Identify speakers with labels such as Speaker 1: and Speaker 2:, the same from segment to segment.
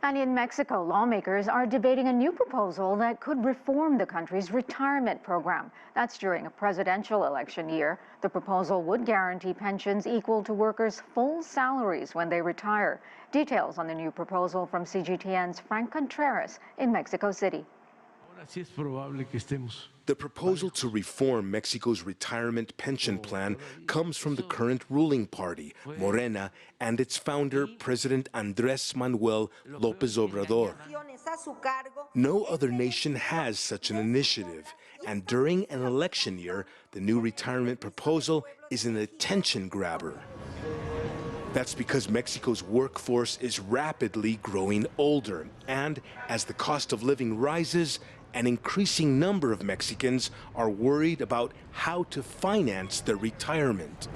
Speaker 1: And in Mexico, lawmakers are debating a new proposal that could reform the country's retirement program. That's during a presidential election year. The proposal would guarantee pensions equal to workers' full salaries when they retire. Details on the new proposal from CGTN's Frank Contreras in Mexico City.
Speaker 2: The proposal to reform Mexico's retirement pension plan comes from the current ruling party, Morena, and its founder, President Andrés Manuel López Obrador. No other nation has such an initiative, and during an election year, the new retirement proposal is an attention grabber. That's because Mexico's workforce is rapidly growing older, and as the cost of living rises, an increasing number of Mexicans are worried about how to finance their retirement.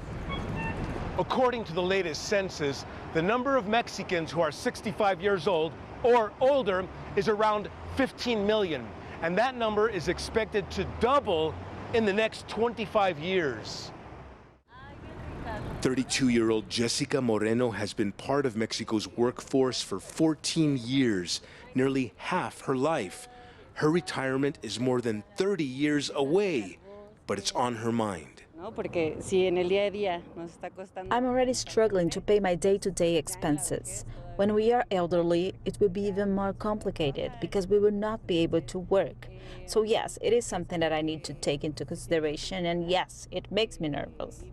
Speaker 3: According to the latest census, the number of Mexicans who are 65 years old or older is around 15 million, and that number is expected to double in the next 25 years.
Speaker 2: 32-year-old Jessica Moreno has been part of Mexico's workforce for 14 years, nearly half her life. Her retirement is more than 30 years away, but it's on her mind.
Speaker 4: I'm already struggling to pay my day-to-day expenses. When we are elderly, it will be even more complicated because we will not be able to work. So yes, it is something that I need to take into consideration, and yes, it makes me nervous.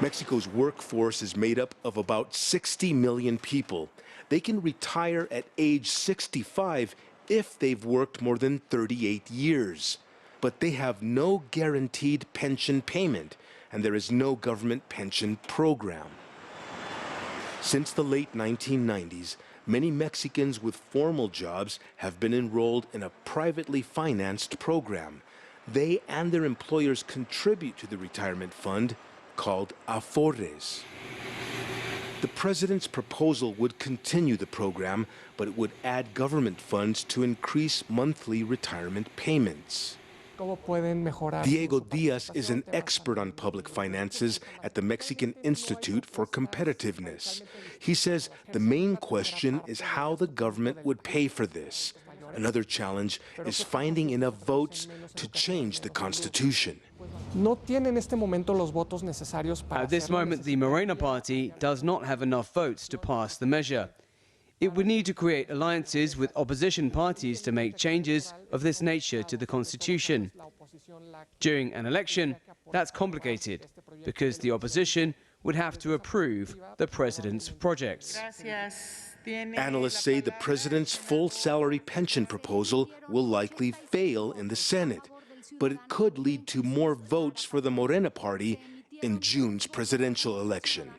Speaker 2: Mexico's workforce is made up of about 60 million people. They can retire at age 65 if they've worked more than 38 years. But they have no guaranteed pension payment, and there is no government pension program. Since the late 1990s, many Mexicans with formal jobs have been enrolled in a privately financed program. They and their employers contribute to the retirement fund called Afores. The president's proposal would continue the program, but it would add government funds to increase monthly retirement payments. Diego Diaz is an expert on public finances at the Mexican Institute for Competitiveness. He says the main question is how the government would pay for this. Another challenge is finding enough votes to change the Constitution.
Speaker 5: At this moment, the Morena Party does not have enough votes to pass the measure. It would need to create alliances with opposition parties to make changes of this nature to the Constitution. During an election, that's complicated, because the opposition would have to approve the president's projects.
Speaker 2: Analysts say the president's full salary pension proposal will likely fail in the Senate, but it could lead to more votes for the Morena Party in June's presidential election.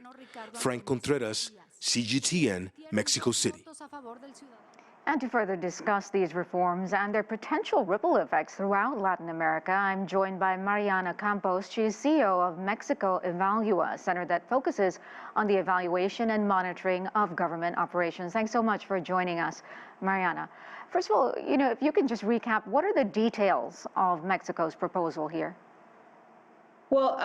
Speaker 2: Frank Contreras, CGTN, Mexico City.
Speaker 1: And to further discuss these reforms and their potential ripple effects throughout Latin America, I'm joined by Mariana Campos. She is CEO of Mexico Evalua, a center that focuses on the evaluation and monitoring of government operations. Thanks so much for joining us, Mariana. First of all, if you can just recap, what are the details of Mexico's proposal here?
Speaker 6: Well,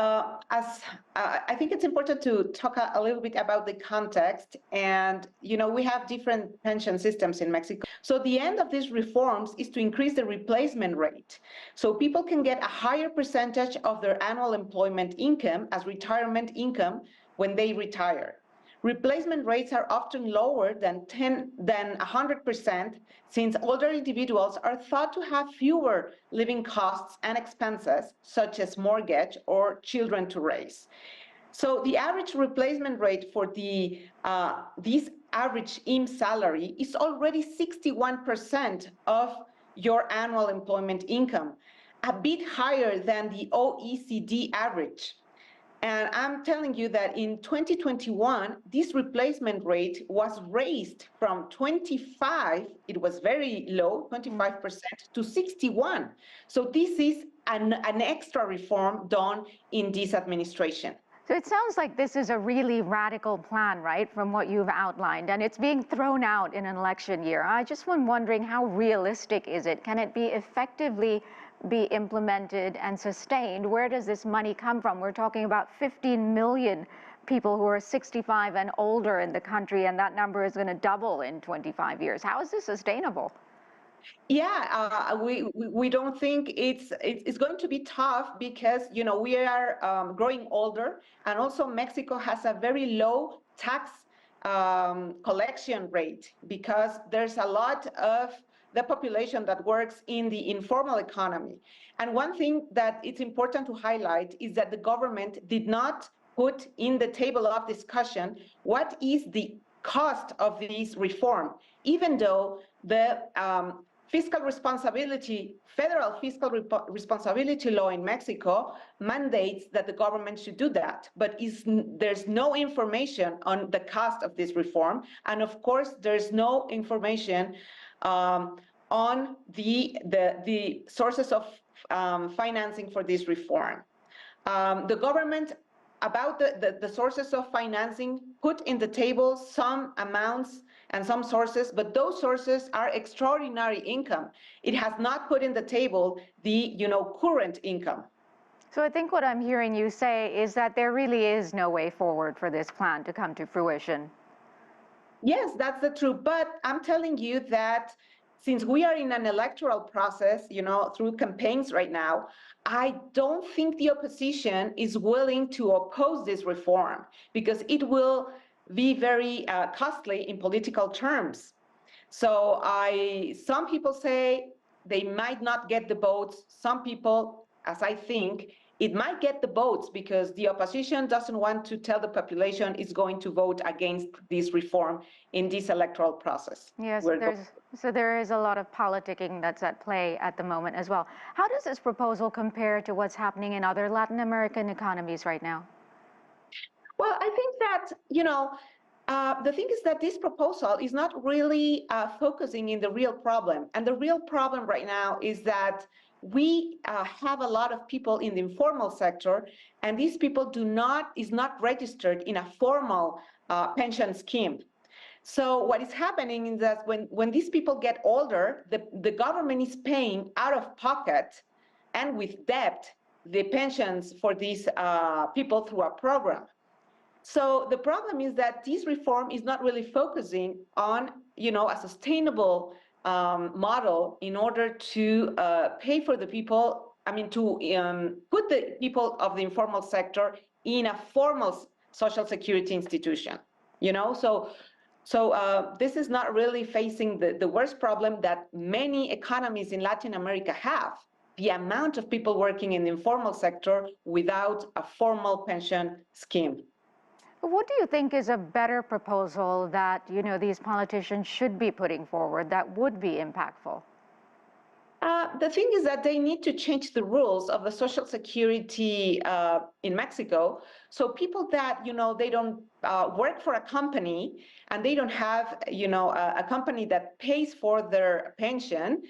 Speaker 6: I think it's important to talk a little bit about the context. And, we have different pension systems in Mexico. So the end of these reforms is to increase the replacement rate. So people can get a higher percentage of their annual employment income as retirement income when they retire. Replacement rates are often lower than 100%, since older individuals are thought to have fewer living costs and expenses, such as mortgage or children to raise. So the average replacement rate for this average IMSS salary is already 61% of your annual employment income, a bit higher than the OECD average. And I'm telling you that in 2021, this replacement rate was raised from 25, it was very low, 25%, to 61. So this is an extra reform done in this administration.
Speaker 1: So it sounds like this is a really radical plan, right, from what you've outlined, and it's being thrown out in an election year. I just was wondering, how realistic is it? Can it be effectively implemented and sustained? Where does this money come from? We're talking about 15 million people who are 65 and older in the country, and that number is going to double in 25 years. How is this sustainable?
Speaker 6: Yeah, we don't think it's going to be tough because, you know, we are growing older, and also Mexico has a very low tax collection rate because there's a lot of the population that works in the informal economy. And one thing that it's important to highlight is that the government did not put in the table of discussion what is the cost of this reform, even though the fiscal responsibility, federal fiscal responsibility law in Mexico mandates that the government should do that, but there's no information on the cost of this reform, and of course there's no information on the sources of financing for this reform. The government, about the sources of financing, put in the table some amounts and some sources, but those sources are extraordinary income. It has not put in the table the, you know, current income.
Speaker 1: So I think what I'm hearing you say is that there really is no way forward for this plan to come to fruition.
Speaker 6: Yes, that's the truth. But I'm telling you that since we are in an electoral process, you know, through campaigns right now, I don't think the opposition is willing to oppose this reform because it will be very costly in political terms. So some people say they might not get the votes. Some people, as I think, it might get the votes because the opposition doesn't want to tell the population it's going to vote against this reform in this electoral process.
Speaker 1: Yes, so there is a lot of politicking that's at play at the moment as well. How does this proposal compare to what's happening in other Latin American economies right now?
Speaker 6: Well, I think that, you know, the thing is that this proposal is not really focusing in the real problem. And the real problem right now is that we have a lot of people in the informal sector, and these people is not registered in a formal pension scheme. So what is happening is that when these people get older, the government is paying out of pocket and with debt the pensions for these people through a program. So the problem is that this reform is not really focusing on, you know, a sustainable model in order to pay for the people, I mean, to put the people of the informal sector in a formal social security institution, you know? So this is not really facing the worst problem that many economies in Latin America have, the amount of people working in the informal sector without a formal pension scheme.
Speaker 1: What do you think is a better proposal that, you know, these politicians should be putting forward that would be impactful?
Speaker 6: The thing is that they need to change the rules of the Social Security in Mexico. So people that, you know, they don't work for a company and they don't have, you know, a company that pays for their pension,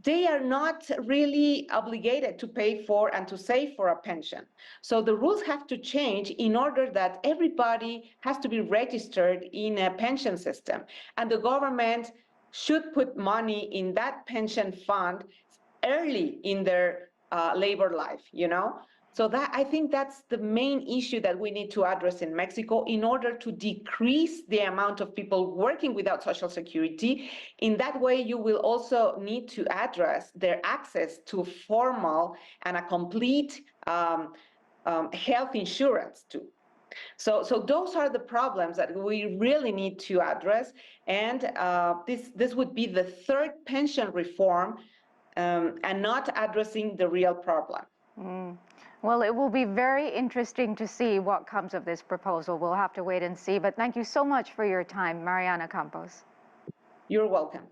Speaker 6: they are not really obligated to pay for and to save for a pension. So the rules have to change in order that everybody has to be registered in a pension system. And the government should put money in that pension fund early in their labor life, you know? So that, I think that's the main issue that we need to address in Mexico in order to decrease the amount of people working without Social Security. In that way, you will also need to address their access to formal and a complete health insurance too. So those are the problems that we really need to address. And this would be the third pension reform and not addressing the real problem.
Speaker 1: Well, it will be very interesting to see what comes of this proposal. We'll have to wait and see. But thank you so much for your time, Mariana Campos.
Speaker 6: You're welcome.